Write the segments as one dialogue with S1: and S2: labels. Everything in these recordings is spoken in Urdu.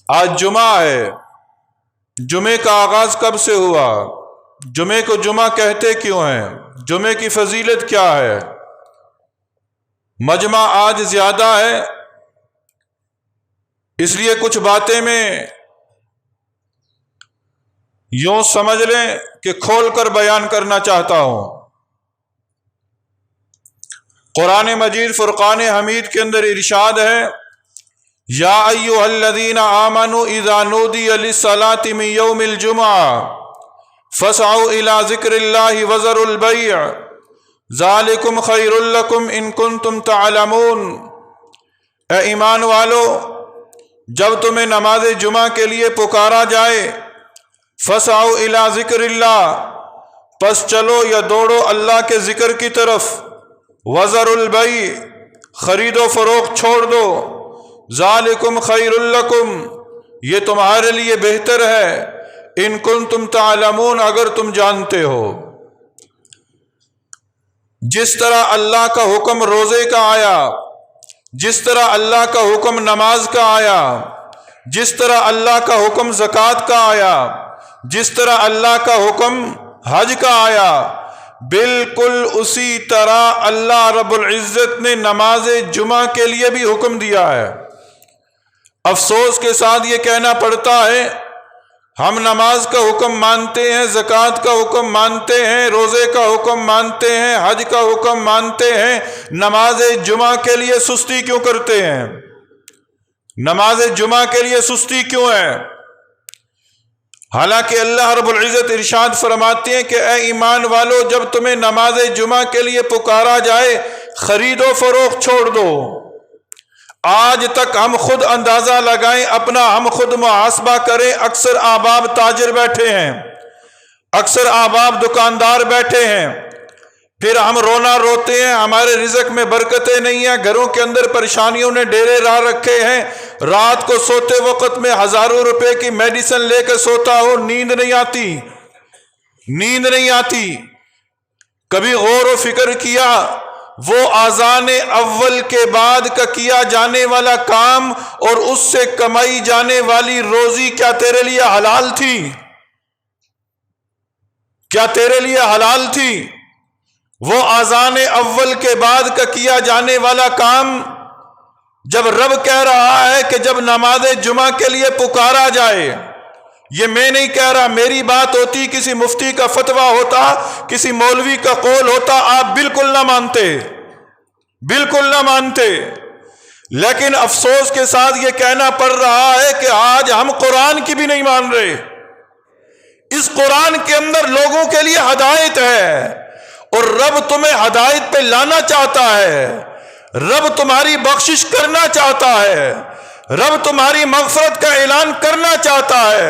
S1: آج جمعہ ہے، جمعے کا آغاز کب سے ہوا؟ جمعے کو جمعہ کہتے کیوں ہیں؟ جمعے کی فضیلت کیا ہے؟ مجمع آج زیادہ ہے، اس لیے کچھ باتیں میں یوں سمجھ لیں کہ کھول کر بیان کرنا چاہتا ہوں۔ قرآن مجید فرقان حمید کے اندر ارشاد ہے، یا ایھا الذین آمنوا اذا نودی للصلاۃ من یوم الجمعہ فاسعوا الی ذکر اللہ وذروا البیع ذالکم خیر لکم ان کنتم تعلمون۔ اے ایمان والو، جب تمہیں نماز جمعہ کے لیے پکارا جائے، فاسعوا الی ذکر اللہ، پس چلو یا دوڑو اللہ کے ذکر کی طرف، وذروا البیع، خرید و فروخت چھوڑ دو، ذالکم خیر لکم، یہ تمہارے لیے بہتر ہے، ان کنتم تعلمون، اگر تم جانتے ہو۔ جس طرح اللہ کا حکم روزے کا آیا، جس طرح اللہ کا حکم نماز کا آیا، جس طرح اللہ کا حکم زکوٰۃ کا آیا، جس طرح اللہ کا حکم حج کا آیا، بالکل اسی طرح اللہ رب العزت نے نماز جمعہ کے لیے بھی حکم دیا ہے۔ افسوس کے ساتھ یہ کہنا پڑتا ہے، ہم نماز کا حکم مانتے ہیں، زکوٰۃ کا حکم مانتے ہیں، روزے کا حکم مانتے ہیں، حج کا حکم مانتے ہیں، نماز جمعہ کے لیے سستی کیوں کرتے ہیں؟ نماز جمعہ کے لیے سستی کیوں ہے؟ حالانکہ اللہ رب العزت ارشاد فرماتے ہیں کہ اے ایمان والو، جب تمہیں نماز جمعہ کے لیے پکارا جائے، خرید و فروخت چھوڑ دو۔ آج تک ہم خود اندازہ لگائیں، اپنا ہم خود محاسبہ کریں، اکثر احباب تاجر بیٹھے ہیں، اکثر احباب دکاندار بیٹھے ہیں، پھر ہم رونا روتے ہیں، ہمارے رزق میں برکتیں نہیں ہیں، گھروں کے اندر پریشانیوں نے ڈیرے را رکھے ہیں، رات کو سوتے وقت میں ہزاروں روپے کی میڈیسن لے کے سوتا ہو، نیند نہیں آتی، نیند نہیں آتی۔ کبھی غور و فکر کیا وہ اذان اول کے بعد کا کیا جانے والا کام اور اس سے کمائی جانے والی روزی کیا تیرے لیے حلال تھی؟ کیا تیرے لیے حلال تھی؟ وہ اذان اول کے بعد کا کیا جانے والا کام، جب رب کہہ رہا ہے کہ جب نماز جمعہ کے لیے پکارا جائے، یہ میں نہیں کہہ رہا، میری بات ہوتی، کسی مفتی کا فتویٰ ہوتا، کسی مولوی کا قول ہوتا، آپ بالکل نہ مانتے، بالکل نہ مانتے، لیکن افسوس کے ساتھ یہ کہنا پڑ رہا ہے کہ آج ہم قرآن کی بھی نہیں مان رہے۔ اس قرآن کے اندر لوگوں کے لیے ہدایت ہے، اور رب تمہیں ہدایت پہ لانا چاہتا ہے، رب تمہاری بخشش کرنا چاہتا ہے، رب تمہاری مغفرت کا اعلان کرنا چاہتا ہے،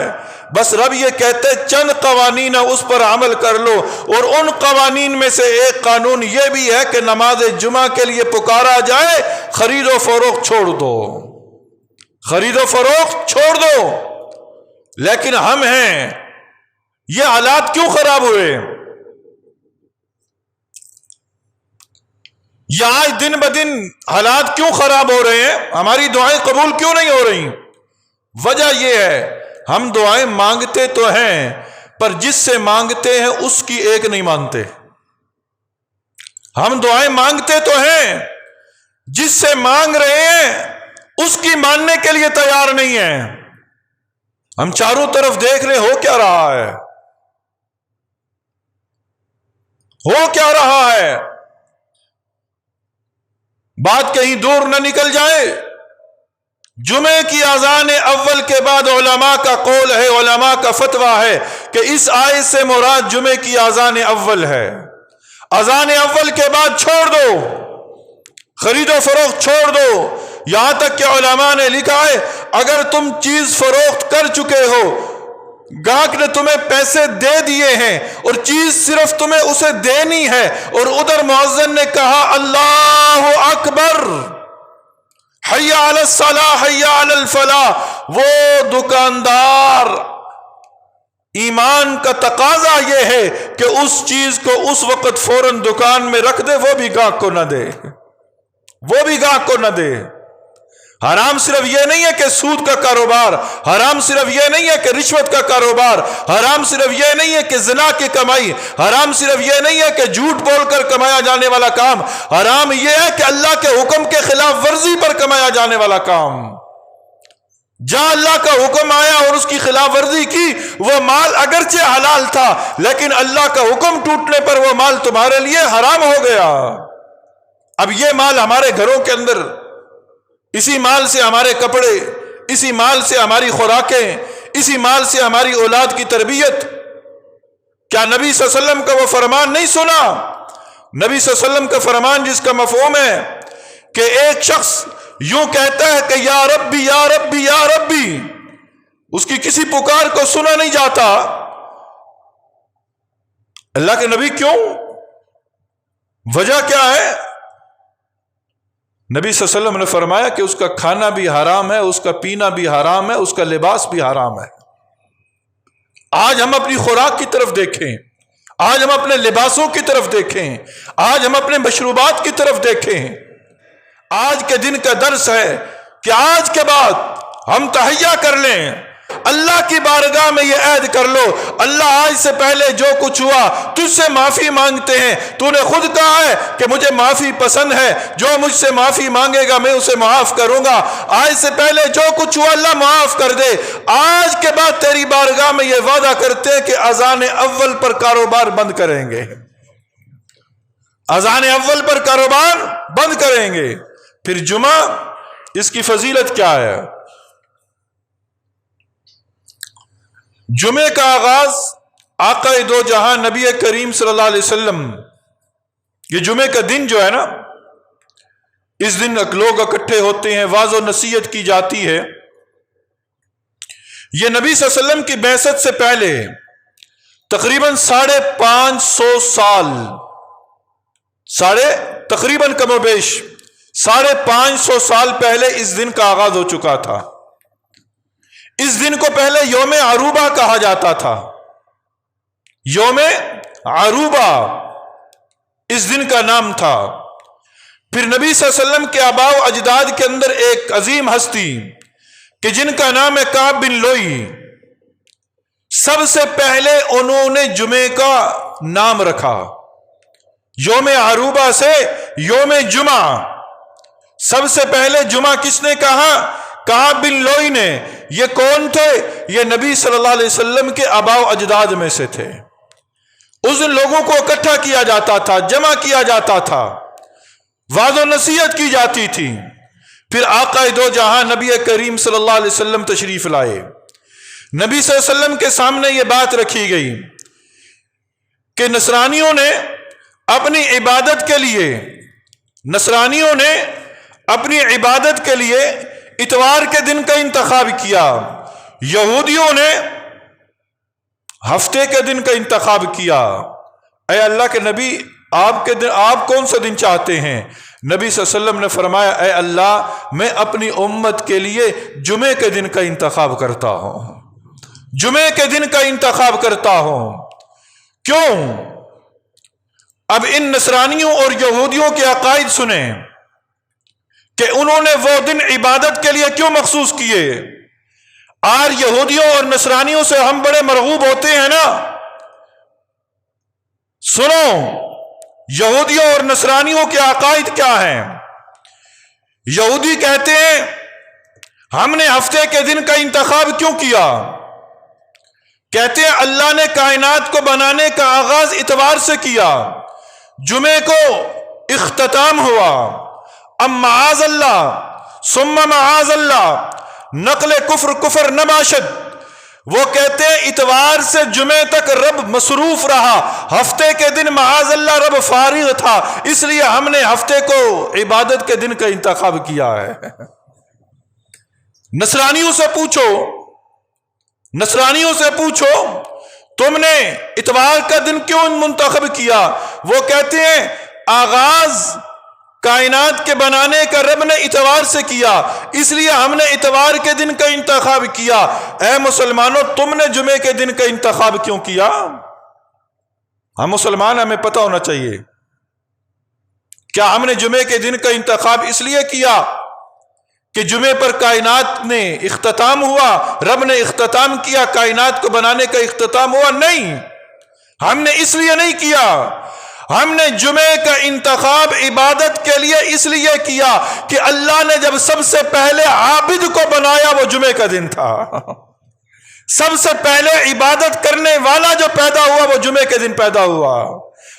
S1: بس رب یہ کہتے چند قوانین اس پر عمل کر لو، اور ان قوانین میں سے ایک قانون یہ بھی ہے کہ نماز جمعہ کے لیے پکارا جائے، خرید و فروخت چھوڑ دو، خرید و فروخت چھوڑ دو۔ لیکن ہم ہیں، یہ حالات کیوں خراب ہوئے؟ یہ آج دن بدن حالات کیوں خراب ہو رہے ہیں؟ ہماری دعائیں قبول کیوں نہیں ہو رہی؟ وجہ یہ ہے، ہم دعائیں مانگتے تو ہیں، پر جس سے مانگتے ہیں اس کی ایک نہیں مانتے۔ ہم دعائیں مانگتے تو ہیں، جس سے مانگ رہے ہیں اس کی ماننے کے لیے تیار نہیں ہیں۔ ہم چاروں طرف دیکھ لیں، ہو کیا رہا ہے؟ ہو کیا رہا ہے؟ بات کہیں دور نہ نکل جائے، جمعے کی اذان اول کے بعد علماء کا قول ہے، علماء کا فتویٰ ہے کہ اس آیت سے مراد جمعے کی اذان اول ہے۔ اذان اول کے بعد چھوڑ دو، خرید و فروخت چھوڑ دو، یہاں تک کہ علماء نے لکھا ہے اگر تم چیز فروخت کر چکے ہو، گاہک نے تمہیں پیسے دے دیے ہیں اور چیز صرف تمہیں اسے دینی ہے، اور ادھر مؤذن نے کہا اللہ اکبر، حی علی الصلاح حی علی الفلاح، وہ دکاندار، ایمان کا تقاضا یہ ہے کہ اس چیز کو اس وقت فوراً دکان میں رکھ دے، وہ بھی گاہک کو نہ دے، وہ بھی گاہک کو نہ دے۔ حرام صرف یہ نہیں ہے کہ سود کا کاروبار، حرام صرف یہ نہیں ہے کہ رشوت کا کاروبار، حرام صرف یہ نہیں ہے کہ زنا کی کمائی، حرام صرف یہ نہیں ہے کہ جھوٹ بول کر کمایا جانے والا کام، حرام یہ ہے کہ اللہ کے حکم کے خلاف ورزی پر کمایا جانے والا کام۔ جہاں اللہ کا حکم آیا اور اس کی خلاف ورزی کی، وہ مال اگرچہ حلال تھا لیکن اللہ کا حکم ٹوٹنے پر وہ مال تمہارے لیے حرام ہو گیا۔ اب یہ مال ہمارے گھروں کے اندر، اسی مال سے ہمارے کپڑے، اسی مال سے ہماری خوراکیں، اسی مال سے ہماری اولاد کی تربیت۔ کیا نبی صلی اللہ علیہ وسلم کا وہ فرمان نہیں سنا؟ نبی صلی اللہ علیہ وسلم کا فرمان جس کا مفہوم ہے کہ ایک شخص یوں کہتا ہے کہ یا ربی یا ربی یا ربی، اس کی کسی پکار کو سنا نہیں جاتا۔ اللہ کے نبی کیوں؟ وجہ کیا ہے؟ نبی صلی اللہ علیہ وسلم نے فرمایا کہ اس کا کھانا بھی حرام ہے، اس کا پینا بھی حرام ہے، اس کا لباس بھی حرام ہے۔ آج ہم اپنی خوراک کی طرف دیکھیں، آج ہم اپنے لباسوں کی طرف دیکھیں، آج ہم اپنے مشروبات کی طرف دیکھیں۔ آج کے دن کا درس ہے کہ آج کے بعد ہم تہیا کر لیں، اللہ کی بارگاہ میں یہ عہد کر لو، اللہ آج سے پہلے جو کچھ ہوا تجھ سے معافی مانگتے ہیں، تو نے خود کہا ہے کہ مجھے معافی پسند ہے، جو مجھ سے معافی مانگے گا میں اسے معاف کروں گا، آج سے پہلے جو کچھ ہوا اللہ معاف کر دے۔ آج کے بعد تیری بارگاہ میں یہ وعدہ کرتے ہیں کہ اذان اول پر کاروبار بند کریں گے، اذان اول پر کاروبار بند کریں گے۔ پھر جمعہ، اس کی فضیلت کیا ہے؟ جمعے کا آغاز آقا دو جہاں نبی کریم صلی اللہ علیہ وسلم، یہ جمعے کا دن جو ہے نا، اس دن لوگ اکٹھے ہوتے ہیں، واعظ و نصیحت کی جاتی ہے۔ یہ نبی صلی اللہ علیہ وسلم کی بعثت سے پہلے تقریباً 550 سال، تقریباً کم و بیش 550 سال پہلے اس دن کا آغاز ہو چکا تھا۔ اس دن کو پہلے یوم عروبہ کہا جاتا تھا، یوم عروبہ اس دن کا نام تھا۔ پھر نبی صلی اللہ علیہ وسلم کے آباء و اجداد کے اندر ایک عظیم ہستی کہ جن کا نام ہے کعب بن لوئی، سب سے پہلے انہوں نے جمعے کا نام رکھا، یوم عروبہ سے یوم جمعہ۔ سب سے پہلے جمعہ کس نے کہا؟ کعب بن لوئی نے۔ یہ کون تھے؟ یہ نبی صلی اللہ علیہ وسلم کے آباء و اجداد میں سے تھے۔ اس دن لوگوں کو اکٹھا کیا جاتا تھا، جمع کیا جاتا تھا، وعظ و نصیحت کی جاتی تھی۔ پھر آقا دو جہاں نبی کریم صلی اللہ علیہ وسلم تشریف لائے، نبی صلی اللہ علیہ وسلم کے سامنے یہ بات رکھی گئی کہ نصرانیوں نے اپنی عبادت کے لیے اتوار کے دن کا انتخاب کیا، یہودیوں نے ہفتے کے دن کا انتخاب کیا۔ اے اللہ کے نبی، آپ کون سا دن چاہتے ہیں؟ نبی صلی اللہ علیہ وسلم نے فرمایا، اے اللہ، میں اپنی امت کے لیے جمعے کے دن کا انتخاب کرتا ہوں، جمعے کے دن کا انتخاب کرتا ہوں۔ کیوں؟ اب ان نصرانیوں اور یہودیوں کے عقائد سنیں کہ انہوں نے وہ دن عبادت کے لیے کیوں مخصوص کیے۔ آج یہودیوں اور نصرانیوں سے ہم بڑے مرغوب ہوتے ہیں نا۔ سنو، یہودیوں اور نصرانیوں کے عقائد کیا ہیں؟ یہودی کہتے ہیں ہم نے ہفتے کے دن کا انتخاب کیوں کیا؟ کہتے ہیں اللہ نے کائنات کو بنانے کا آغاز اتوار سے کیا، جمعے کو اختتام ہوا، اب معاذ اللہ ثم معاذ اللہ نقل کفر نہ باشد۔ وہ کہتے ہیں اتوار سے جمعے تک رب مصروف رہا، ہفتے کے دن معاذ اللہ رب فارغ تھا، اس لیے ہم نے ہفتے کو عبادت کے دن کا انتخاب کیا ہے۔ نصرانیوں سے پوچھو تم نے اتوار کا دن کیوں منتخب کیا؟ وہ کہتے ہیں آغاز کائنات کے بنانے کا رب نے اتوار سے کیا، اس لیے ہم نے اتوار کے دن کا انتخاب کیا۔ اے مسلمانوں، تم نے جمعے کے دن کا انتخاب کیوں کیا؟ ہم مسلمان، ہمیں پتہ ہونا چاہیے، کیا ہم نے جمعے کے دن کا انتخاب اس لیے کیا کہ جمعے پر کائنات نے اختتام ہوا، رب نے اختتام کیا، کائنات کو بنانے کا اختتام ہوا؟ نہیں، ہم نے اس لیے نہیں کیا. ہم نے جمعے کا انتخاب عبادت کے لیے اس لیے کیا کہ اللہ نے جب سب سے پہلے عابد کو بنایا وہ جمعے کا دن تھا. سب سے پہلے عبادت کرنے والا جو پیدا ہوا وہ جمعے کے دن پیدا ہوا.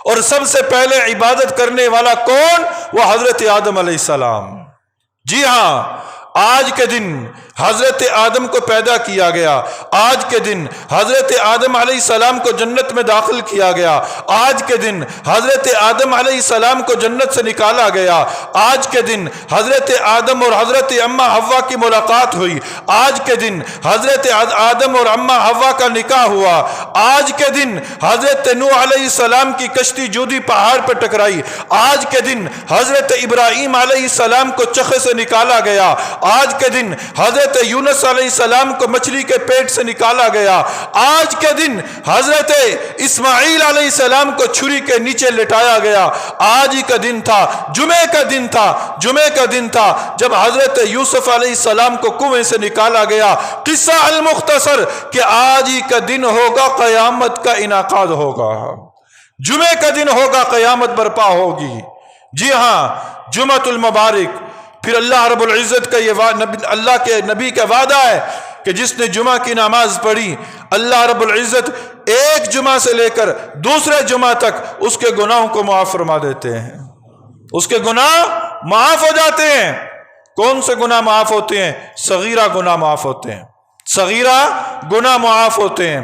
S1: اور سب سے پہلے عبادت کرنے والا کون؟ وہ حضرت آدم علیہ السلام. جی ہاں، آج کے دن حضرت آدم کو پیدا کیا گیا، آج کے دن حضرت آدم علیہ السلام کو جنت میں داخل کیا گیا، آج کے دن حضرت آدم علیہ السلام کو جنت سے نکالا گیا، آج کے دن حضرت آدم اور حضرت اماں حوا کی ملاقات ہوئی، آج کے دن حضرت آدم اور اماں حوا کا نکاح ہوا، آج کے دن حضرت نوح علیہ السلام کی کشتی جودی پہاڑ پر ٹکرائی، آج کے دن حضرت ابراہیم علیہ السلام کو چخے سے نکالا گیا، آج کے دن حضرت یونس علیہ السلام کو مچھلی کے پیٹ سے نکالا گیا، آج کے دن حضرت اسماعیل علیہ السلام کو چھری کے نیچے لٹایا گیا. آج ہی کا دن تھا، جمعے کا دن تھا، جمعے کا دن تھا جب حضرت یوسف علیہ السلام کو کنویں سے نکالا گیا. قصہ المختصر کہ آج ہی کا دن ہوگا قیامت کا انعقاد ہوگا، جمعے کا دن ہوگا، قیامت برپا ہوگی. جی ہاں، جمعۃ المبارک. پھر اللہ رب العزت کا یہ اللہ کے نبی کا وعدہ ہے کہ جس نے جمعہ کی نماز پڑھی، اللہ رب العزت ایک جمعہ سے لے کر دوسرے جمعہ تک اس کے گناہوں کو معاف فرما دیتے ہیں. اس کے گناہ معاف ہو جاتے ہیں. کون سے گناہ معاف ہوتے ہیں؟ صغیرہ گناہ معاف ہوتے ہیں، صغیرہ گناہ معاف ہوتے ہیں.